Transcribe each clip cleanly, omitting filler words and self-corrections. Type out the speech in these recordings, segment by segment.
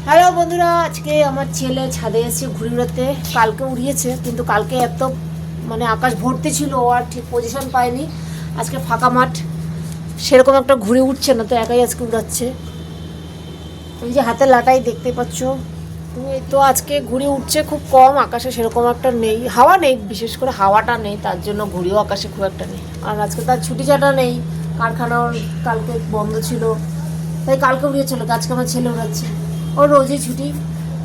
Hello বন্ধুরা, আজকে আমার ছেলে ছাদে এসে ঘুড়ি উড়াতে। কালকে উড়িয়েছে, কিন্তু কালকে এত আকাশ ভর্তি ছিল, ও আর ঠিক পজিশন পায়নি। আজকে ফাঁকা মাঠ, সেরকম একটা ঘুড়ি উঠছে না, তো একাই আজকে উড়াচ্ছে। এই যে হাতে লাটাই দেখতে পাচ্ছ, তো আজকে ঘুড়ি উঠছে খুব কম। আকাশে সেরকম একটা নেই, হাওয়া নেই, বিশেষ করে হাওয়াটা নেই, তার জন্য ঘুড়িও আকাশে খুব একটা নেই। আর আজকে তার ছুটি ছাটা নেই, কারখানাও কালকে বন্ধ ছিল, তাই কালকে উড়িয়েছিল। আজকে আমার ছেলে উড়াচ্ছে। ওর রোজই ছুটি,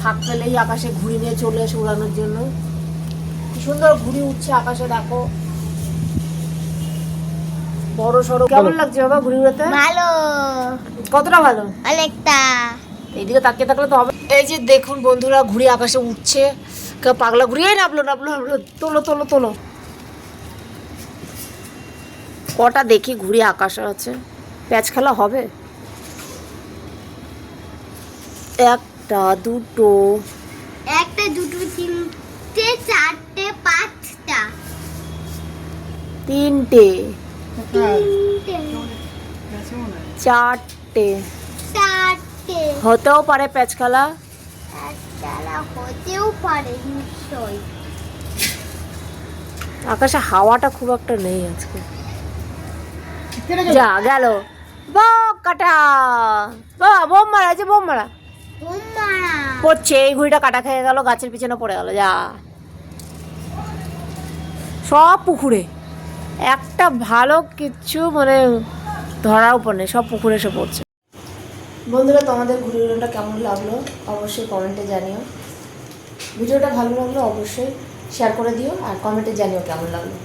ফাঁক পেলেই আকাশে ঘুড়ি নিয়ে চলে আসে উড়ানোর জন্য। কি সুন্দর ঘুড়ি উঠছে আকাশে, দেখো বড় সড়ো। কেমন লাগছে বাবা ঘুড়ি উড়াতে? ভালো, কতটা ভালো? অনেকটা। এইদিকে তাকিয়ে থাকলে তো হবে। এই যে দেখুন বন্ধুরা, ঘুড়ি আকাশে উঠছে। পাগলা ঘুরিয়ে নামলো নামলো নামলো, তোলো তোলো তোলো। কটা দেখি ঘুড়ি আকাশে আছে, প্যাচ খেলা হবে। একটা দুটো, একটা দুটো তিনটে চারটে পাঁচটা, তিনটে, তিনটে চারটে, চারটে। হতেও পারে প্যাচ খেলা। একটা হতেও পারে নিশ্চয়। আকাশে হাওয়াটা খুব একটা নেই আজকে। যা গেল কাটা। বাবা বোম মারা, আছে বোম মারা পড়ছে। এই ঘুড়িটা কাটা খেয়ে গেল, গাছের পিছনে পড়ে গেল। যা, সব পুকুরে, একটা ভালো কিচ্ছু ধরার উপর নেই, সব পুকুরে এসে পড়ছে। বন্ধুরা, তোমাদের ঘুড়ি উড়ানোটা কেমন লাগলো অবশ্যই কমেন্টে জানিও। ভিডিওটা ভালো লাগলো অবশ্যই শেয়ার করে দিও, আর কমেন্টে জানিও কেমন লাগলো।